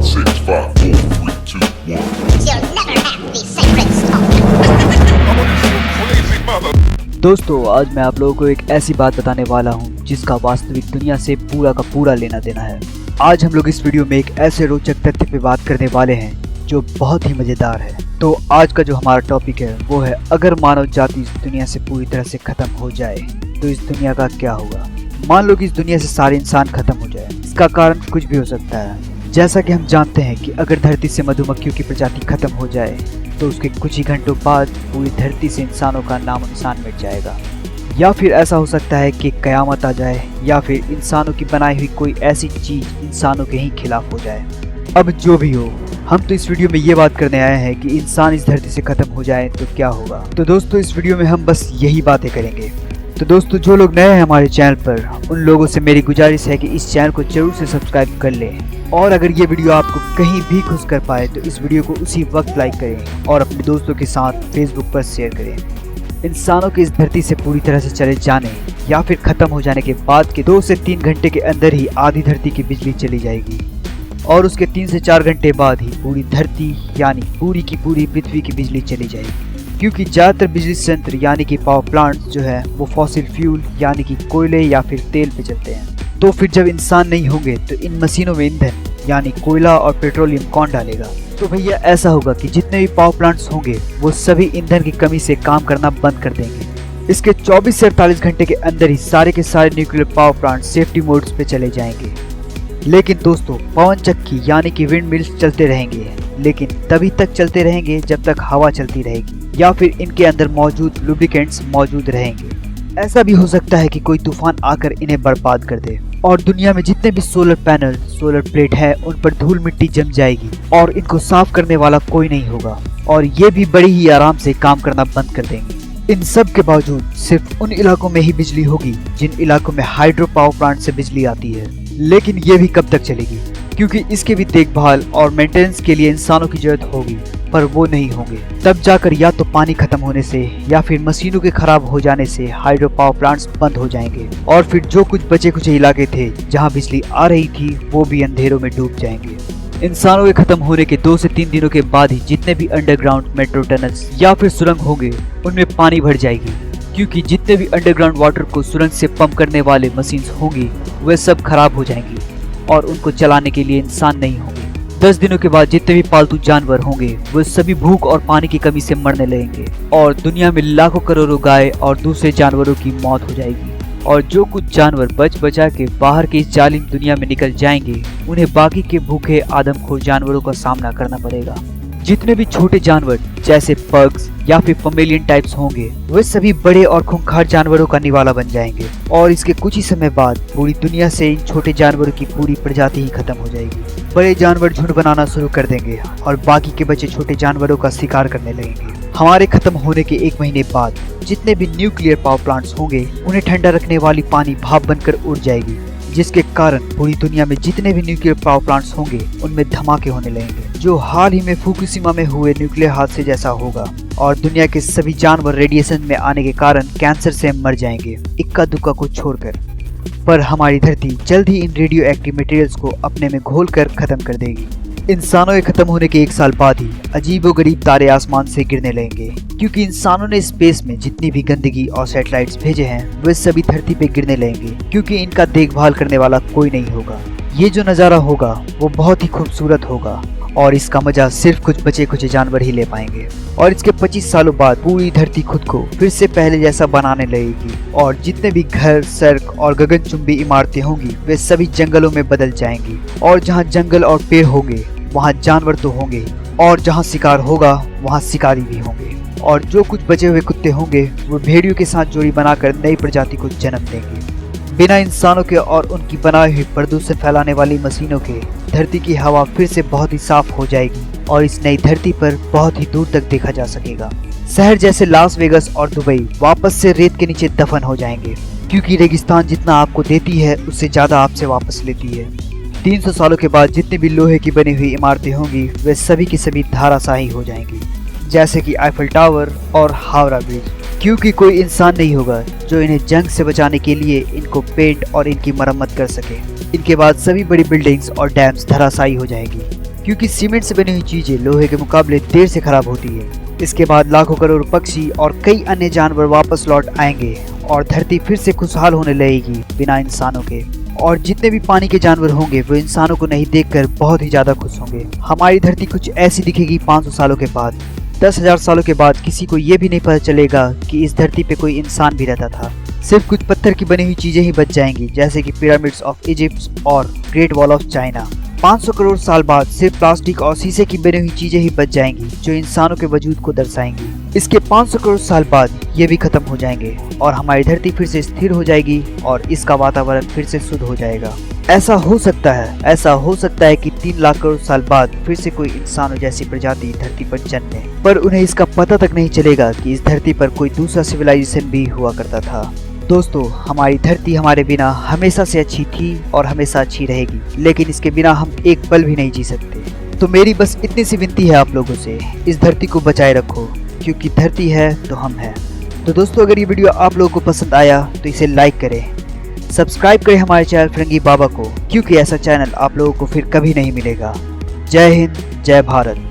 6, 5, 4, 3, 2, 1. You'll never have the sacred stone. दोस्तों, आज मैं आप लोगों को एक ऐसी बात बताने वाला हूं जिसका वास्तविक दुनिया से पूरा का पूरा लेना देना है। आज हम लोग इस वीडियो में एक ऐसे रोचक तथ्य पे बात करने वाले हैं जो बहुत ही मजेदार है। तो आज का जो हमारा टॉपिक है वो है, अगर मानव जाति इस दुनिया से पूरी तरह से खत्म हो जाए तो इस दुनिया का क्या होगा। मान लो कि इस दुनिया से सारे इंसान खत्म हो जाए। इसका कारण कुछ भी हो सकता है। जैसा कि हम जानते हैं कि अगर धरती से मधुमक्खियों की प्रजाति खत्म हो जाए तो उसके कुछ ही घंटों बाद पूरी धरती से इंसानों का नामो निशान मिट जाएगा। या फिर ऐसा हो सकता है कि कयामत आ जाए, या फिर इंसानों की बनाई हुई कोई ऐसी चीज इंसानों के ही खिलाफ हो जाए। अब जो भी हो, हम तो इस वीडियो में ये बात करने आए हैं कि इंसान इस धरती से खत्म हो जाए तो क्या होगा। तो दोस्तों, इस वीडियो में हम बस यही बातें करेंगे। तो दोस्तों, जो लोग नए हैं हमारे चैनल पर, उन लोगों से मेरी गुजारिश है कि इस चैनल को जरूर से सब्सक्राइब कर लें। और अगर ये वीडियो आपको कहीं भी खुश कर पाए तो इस वीडियो को उसी वक्त लाइक करें और अपने दोस्तों के साथ फेसबुक पर शेयर करें। इंसानों के इस धरती से पूरी तरह से चले जाने या फिर खत्म हो जाने के बाद के 2 से 3 घंटे के अंदर ही आधी धरती की बिजली चली जाएगी, और उसके 3 से 4 घंटे बाद ही पूरी धरती यानी पूरी की पूरी पृथ्वी की बिजली चली जाएगी। क्योंकि ज़्यादातर बिजली संयंत्र यानी कि पावर प्लांट्स जो है वो फॉसिल फ्यूल यानी कि कोयले या फिर तेल पे चलते हैं। तो फिर जब इंसान नहीं होंगे तो इन मशीनों में ईंधन यानी कोयला और पेट्रोलियम कौन डालेगा। तो भैया ऐसा होगा कि जितने भी पावर प्लांट्स होंगे वो सभी ईंधन की कमी से काम करना बंद कर देंगे। इसके 24 से 48 घंटे के अंदर ही सारे के सारे nuclear power plant safety modes पे चले जाएंगे। लेकिन दोस्तों, पवन चक्की यानी कि विंड मिल्स चलते रहेंगे, लेकिन तभी तक चलते रहेंगे जब तक हवा चलती रहेगी या फिर इनके अंदर मौजूद लुब्रिकेंट्स मौजूद रहेंगे। ऐसा भी हो सकता है कि कोई तूफान आकर इन्हें बर्बाद कर दे और दुनिया में जितने भी सोलर पैनल, सोलर प्लेट है, उन पर धूल मिट्टी जम जाएगी और इनको साफ करने वाला कोई नहीं होगा, और ये भी बड़ी ही आराम से काम करना बंद कर देंगे। इन सब के बावजूद सिर्फ उन इलाकों में ही बिजली होगी जिन इलाकों में हाइड्रो पावर प्लांट से बिजली आती है। लेकिन ये भी कब तक चलेगी, क्योंकि इसके भी देखभाल और मेंटेनेंस के लिए इंसानों की जरूरत होगी, पर वो नहीं होंगे। तब जाकर या तो पानी खत्म होने से या फिर मशीनों के खराब हो जाने से हाइड्रो पावर प्लांट्स बंद हो जाएंगे, और फिर जो कुछ बचे कुछ इलाके थे जहां बिजली आ रही थी वो भी अंधेरों में डूब जाएंगे। इंसानों के खत्म होने के 2 से 3 दिनों के बाद ही जितने भी अंडरग्राउंड मेट्रो टनल्स या फिर सुरंग होंगे उनमें पानी भर जाएगी, क्योंकि जितने भी अंडरग्राउंड वाटर को सुरंग से पंप करने वाले मशीन्स होंगी वे सब खराब हो जाएंगी और उनको चलाने के लिए इंसान नहीं होंगे। 10 दिनों के बाद जितने भी पालतू जानवर होंगे वो सभी भूख और पानी की कमी से मरने लगेंगे, और दुनिया में लाखों करोड़ों गाय और दूसरे जानवरों की मौत हो जाएगी। और जो कुछ जानवर बच बचा के बाहर की इस जालिम दुनिया में निकल जाएंगे, उन्हें बाकी के भूखे आदमखोर जानवरों का सामना करना पड़ेगा। जितने भी छोटे जानवर जैसे पग्स या फिर फमेलियन टाइप्स होंगे वे सभी बड़े और खूंखार जानवरों का निवाला बन जाएंगे, और इसके कुछ ही समय बाद पूरी दुनिया से इन छोटे जानवरों की पूरी प्रजाति ही खत्म हो जाएगी। बड़े जानवर झुंड बनाना शुरू कर देंगे और बाकी के बचे छोटे जानवरों का शिकार करने लगेंगे। हमारे खत्म होने के 1 महीने बाद जितने भी न्यूक्लियर पावर प्लांट्स होंगे उन्हें ठंडा रखने वाली पानी भाप बनकर उड़ जाएगी, जिसके कारण पूरी दुनिया में जितने भी न्यूक्लियर पावर प्लांट्स होंगे उनमें धमाके होने लगेंगे, जो हाल ही में फुकुशिमा में हुए न्यूक्लियर हादसे जैसा होगा, और दुनिया के सभी जानवर रेडिएशन में आने के कारण कैंसर से मर जाएंगे, इक्का दुक्का को छोड़कर। पर हमारी धरती जल्द ही इन रेडियो एक्टिव मटेरियल्स को अपने में घोलकर खत्म कर देगी। इंसानों के खत्म होने के 1 साल बाद ही अजीबोगरीब तारे आसमान से गिरने लगेंगे, क्योंकि इंसानों ने स्पेस में जितनी भी गंदगी और सैटेलाइट्स भेजे हैं वे सभी धरती पे गिरने लगेंगे, क्योंकि इनका देखभाल करने वाला कोई नहीं होगा। ये जो नज़ारा होगा वो बहुत ही खूबसूरत होगा, और इसका मजा सिर्फ कुछ बचे कुछ जानवर ही ले पाएंगे। और इसके 25 सालों बाद पूरी धरती खुद को फिर से पहले जैसा बनाने लगेगी, और जितने भी घर, सड़क और गगनचुंबी इमारतें होंगी वे सभी जंगलों में बदल जाएंगी, और जहाँ जंगल और पेड़ होंगे वहाँ जानवर तो होंगे, और जहाँ शिकार होगा वहाँ शिकारी भी होंगे, और जो कुछ बचे हुए कुत्ते होंगे वो भेड़ियों के साथ जोड़ी बनाकर नई प्रजाति को जन्म देंगे। बिना इंसानों के और उनकी बनाई हुई प्रदूषण फैलाने वाली मशीनों के धरती की हवा फिर से बहुत ही साफ हो जाएगी, और इस नई धरती पर बहुत ही दूर तक देखा जा सकेगा। शहर जैसे लास वेगस और दुबई वापस से रेत के नीचे दफन हो जाएंगे, क्योंकि रेगिस्तान जितना आपको देती है उससे ज्यादा आपसे वापस लेती है। 300 सालों के बाद जितनी भी लोहे की बनी हुई इमारतें होंगी वे सभी की सभी धाराशाही हो जाएंगी, जैसे कि आईफल टावर और हावड़ा ब्रिज, क्योंकि कोई इंसान नहीं होगा जो इन्हें जंग से बचाने के लिए इनको पेंट और इनकी मरम्मत कर सके। इनके बाद सभी बड़ी बिल्डिंग्स और डैम्स धराशायी हो जाएगी। क्योंकि सीमेंट से बनी हुई चीजें लोहे के मुकाबले देर से खराब होती है। इसके बाद लाखों करोड़ पक्षी और कई अन्य जानवर वापस लौट आएंगे और धरती फिर से खुशहाल होने लगेगी बिना इंसानों के। और जितने भी पानी के जानवर होंगे वो इंसानों को नहीं देखकर बहुत ही ज्यादा खुश होंगे। हमारी धरती कुछ ऐसी दिखेगी 500 सालों के बाद। 10,000 सालों के बाद किसी को ये भी नहीं पता चलेगा कि इस धरती पे कोई इंसान भी रहता था। सिर्फ कुछ पत्थर की बनी हुई चीजें ही बच जाएंगी, जैसे कि पिरामिड्स ऑफ इजिप्ट और great wall of China. 500 crore साल बाद सिर्फ प्लास्टिक और शीशे की बनी हुई चीजें ही बच जाएंगी जो इंसानों के वजूद को दर्शाएंगी। इसके 500 करोड़ साल बाद ये भी खत्म हो जाएंगे और हमारी धरती फिर से स्थिर हो जाएगी और इसका वातावरण फिर से शुद्ध हो जाएगा। ऐसा हो सकता है कि 3 लाख करोड़ साल बाद फिर से कोई इंसानों जैसी प्रजाति धरती पर जन्मे, पर उन्हें इसका पता तक नहीं चलेगा कि इस धरती पर कोई दूसरा सिविलाइजेशन भी हुआ करता था। दोस्तों, हमारी धरती हमारे बिना हमेशा से अच्छी थी और हमेशा अच्छी रहेगी, लेकिन इसके बिना हम एक पल भी नहीं जी सकते। तो मेरी बस इतनी सी विनती है आप लोगों से, इस धरती को बचाए रखो, क्योंकि धरती है तो हम हैं। तो दोस्तों, अगर ये वीडियो आप लोगों को पसंद आया तो इसे लाइक करें, सब्सक्राइब करें हमारे चैनल फिरंगी बाबा को, क्योंकि ऐसा चैनल आप लोगों को फिर कभी नहीं मिलेगा। जय हिंद, जय भारत।